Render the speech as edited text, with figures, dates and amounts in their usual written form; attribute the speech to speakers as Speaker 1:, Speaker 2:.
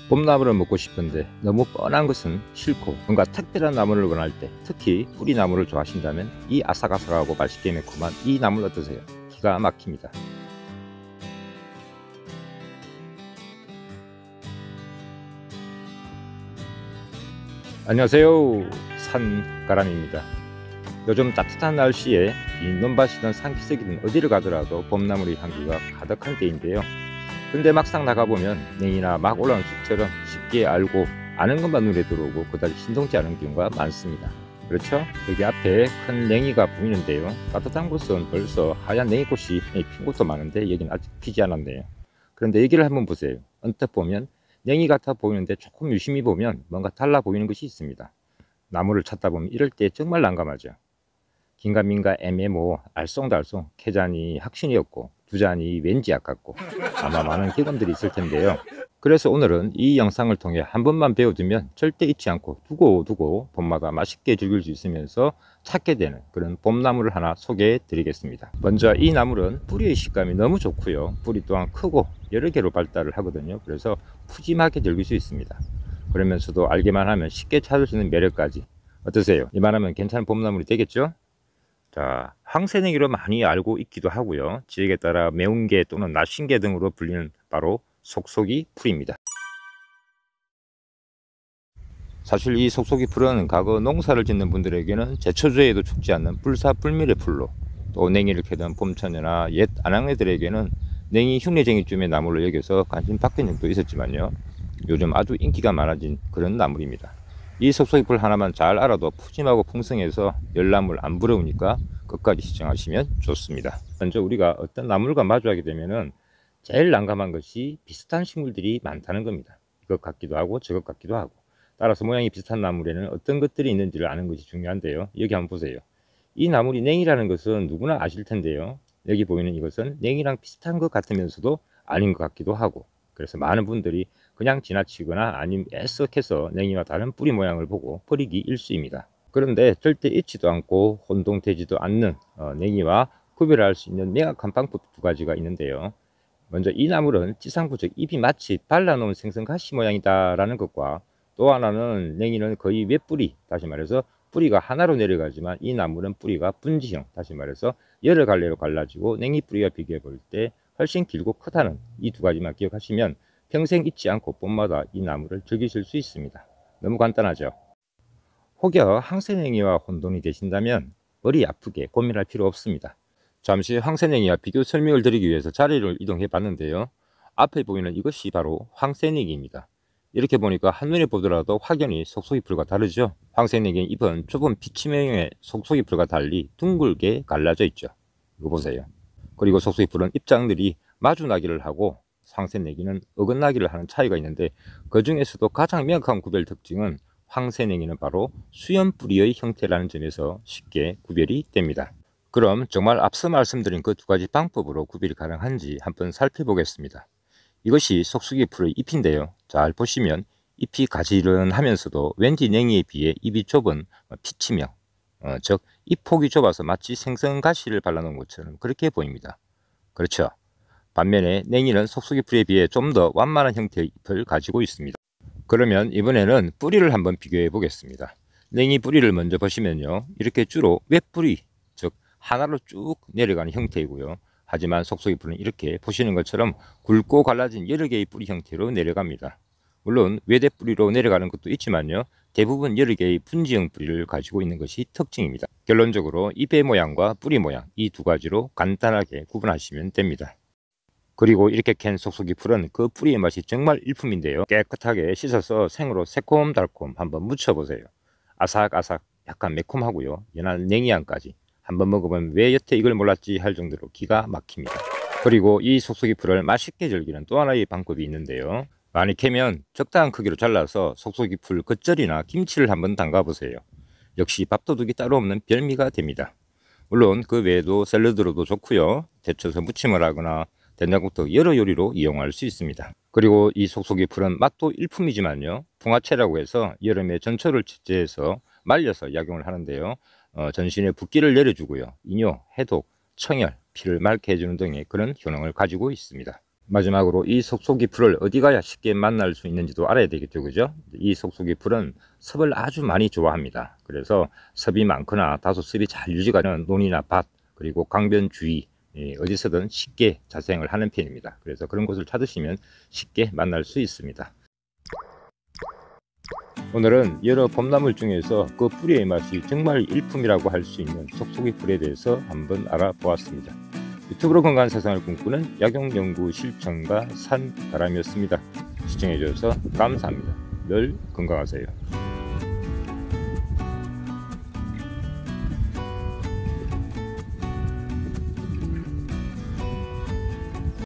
Speaker 1: 봄나물을 먹고 싶은데 너무 뻔한 것은 싫고 뭔가 특별한 나물을 원할 때, 특히 뿌리나물을 좋아하신다면 이 아삭아삭하고 맛있게 매콤한 이 나물 어떠세요? 기가 막힙니다. 안녕하세요, 산가람입니다. 요즘 따뜻한 날씨에 빈 논밭이든 산기슭이든 어디를 가더라도 봄나물의 향기가 가득한 때인데요. 근데 막상 나가보면 냉이나 막 올라온 쑥처럼 쉽게 알고 아는 것만 눈에 들어오고 그다지 신동치 않은 경우가 많습니다. 그렇죠? 여기 앞에 큰 냉이가 보이는데요. 따뜻한 곳은 벌써 하얀 냉이꽃이 핀 곳도 많은데 여기는 아직 피지 않았네요. 그런데 여기를 한번 보세요. 언뜻 보면 냉이 같아 보이는데 조금 유심히 보면 뭔가 달라 보이는 것이 있습니다. 나무를 찾다 보면 이럴 때 정말 난감하죠. 긴가민가 애매모 알쏭달쏭 캐자니 확신이었고 두자니 왠지 아깝고 아마 많은 경험들이 있을 텐데요. 그래서 오늘은 이 영상을 통해 한 번만 배워두면 절대 잊지 않고 두고두고 봄마다 맛있게 즐길 수 있으면서 찾게 되는 그런 봄나물을 하나 소개해 드리겠습니다. 먼저 이 나물은 뿌리의 식감이 너무 좋고요. 뿌리 또한 크고 여러 개로 발달을 하거든요. 그래서 푸짐하게 즐길 수 있습니다. 그러면서도 알기만 하면 쉽게 찾을 수 있는 매력까지. 어떠세요? 이만하면 괜찮은 봄나물이 되겠죠? 자, 황새냉이로 많이 알고 있기도 하고요. 지역에 따라 매운게 또는 나신게 등으로 불리는 바로 속속이 풀입니다. 사실 이 속속이 풀은 과거 농사를 짓는 분들에게는 제초제에도 죽지 않는 불사불밀의 풀로, 또 냉이를 캐던 봄처녀나 옛 아낙네들에게는 냉이 흉내쟁이쯤의 나물로 여겨서 관심 받긴 적도 있었지만요. 요즘 아주 인기가 많아진 그런 나물입니다. 이 속속이 풀 하나만 잘 알아도 푸짐하고 풍성해서 열나물 안 부러우니까 끝까지 시청하시면 좋습니다. 먼저 우리가 어떤 나물과 마주하게 되면은 제일 난감한 것이 비슷한 식물들이 많다는 겁니다. 이것 같기도 하고 저것 같기도 하고, 따라서 모양이 비슷한 나물에는 어떤 것들이 있는지를 아는 것이 중요한데요. 여기 한번 보세요. 이 나물이 냉이라는 것은 누구나 아실 텐데요. 여기 보이는 이것은 냉이랑 비슷한 것 같으면서도 아닌 것 같기도 하고, 그래서 많은 분들이 그냥 지나치거나 아니면 애석해서 냉이와 다른 뿌리 모양을 보고 버리기 일쑤입니다. 그런데 절대 잊지도 않고 혼동되지도 않는 냉이와 구별할 수 있는 명확한 방법 두 가지가 있는데요. 먼저 이 나물은 지상부, 즉 잎이 마치 발라놓은 생선가시 모양이다 라는 것과, 또 하나는 냉이는 거의 외뿌리, 다시 말해서 뿌리가 하나로 내려가지만 이 나물은 뿌리가 분지형, 다시 말해서 여러 갈래로 갈라지고 냉이 뿌리와 비교해 볼 때 훨씬 길고 크다는 이 두 가지만 기억하시면 평생 잊지 않고 봄마다 이 나물을 즐기실 수 있습니다. 너무 간단하죠? 혹여 항생냉이와 혼돈이 되신다면 머리 아프게 고민할 필요 없습니다. 잠시 황새냉이와 비교 설명을 드리기 위해서 자리를 이동해 봤는데요. 앞에 보이는 이것이 바로 황새냉이입니다. 이렇게 보니까 한눈에 보더라도 확연히 속속이풀과 다르죠. 황새냉이 잎은 좁은 피치명의 속속이풀과 달리 둥글게 갈라져 있죠. 이거 보세요. 그리고 속속이풀은 잎장들이 마주나기를 하고 황새냉이는 어긋나기를 하는 차이가 있는데, 그 중에서도 가장 명확한 구별 특징은 황새냉이는 바로 수염뿌리의 형태라는 점에서 쉽게 구별이 됩니다. 그럼 정말 앞서 말씀드린 그 두 가지 방법으로 구별이 가능한지 한번 살펴보겠습니다. 이것이 속속이 풀의 잎인데요. 잘 보시면 잎이 가지런하면서도 왠지 냉이에 비해 잎이 좁은 피치명, 즉 잎폭이 좁아서 마치 생선가시를 발라놓은 것처럼 그렇게 보입니다. 그렇죠. 반면에 냉이는 속속이 풀에 비해 좀 더 완만한 형태의 잎을 가지고 있습니다. 그러면 이번에는 뿌리를 한번 비교해 보겠습니다. 냉이 뿌리를 먼저 보시면요. 이렇게 주로 웹뿌리, 즉 하나로 쭉 내려가는 형태이고요. 하지만 속속이풀은 이렇게 보시는 것처럼 굵고 갈라진 여러 개의 뿌리 형태로 내려갑니다. 물론 외대 뿌리로 내려가는 것도 있지만요. 대부분 여러 개의 분지형 뿌리를 가지고 있는 것이 특징입니다. 결론적으로 잎의 모양과 뿌리 모양, 이 두 가지로 간단하게 구분하시면 됩니다. 그리고 이렇게 캔 속속이 풀은 그 뿌리의 맛이 정말 일품인데요. 깨끗하게 씻어서 생으로 새콤달콤 한번 무쳐보세요. 아삭아삭 약간 매콤하고요. 연한 냉이향까지. 한번 먹어보면 왜 여태 이걸 몰랐지 할 정도로 기가 막힙니다. 그리고 이 속속이 풀을 맛있게 즐기는 또 하나의 방법이 있는데요. 많이 캐면 적당한 크기로 잘라서 속속이 풀 겉절이나 김치를 한번 담가보세요. 역시 밥도둑이 따로 없는 별미가 됩니다. 물론 그 외에도 샐러드로도 좋고요. 데쳐서 무침을 하거나 된장국도 여러 요리로 이용할 수 있습니다. 그리고 이 속속이 풀은 맛도 일품이지만요. 풍화채라고 해서 여름에 전초를 제해서 말려서 약용을 하는데요. 전신에 붓기를 내려주고요. 이뇨, 해독, 청열, 피를 맑게 해주는 등의 그런 효능을 가지고 있습니다. 마지막으로 이 속속이 풀을 어디 가야 쉽게 만날 수 있는지도 알아야 되겠죠, 그죠? 이 속속이 풀은 섭을 아주 많이 좋아합니다. 그래서 섭이 많거나 다소 섭이 잘 유지가 되는 논이나 밭, 그리고 강변 주위, 어디서든 쉽게 자생을 하는 편입니다. 그래서 그런 곳을 찾으시면 쉽게 만날 수 있습니다. 오늘은 여러 봄나물 중에서 그 뿌리의 맛이 정말 일품이라고 할 수 있는 속속이 풀에 대해서 한번 알아보았습니다. 유튜브로 건강한 세상을 꿈꾸는 약용연구 실천가 산다람이었습니다. 시청해 주셔서 감사합니다. 늘 건강하세요.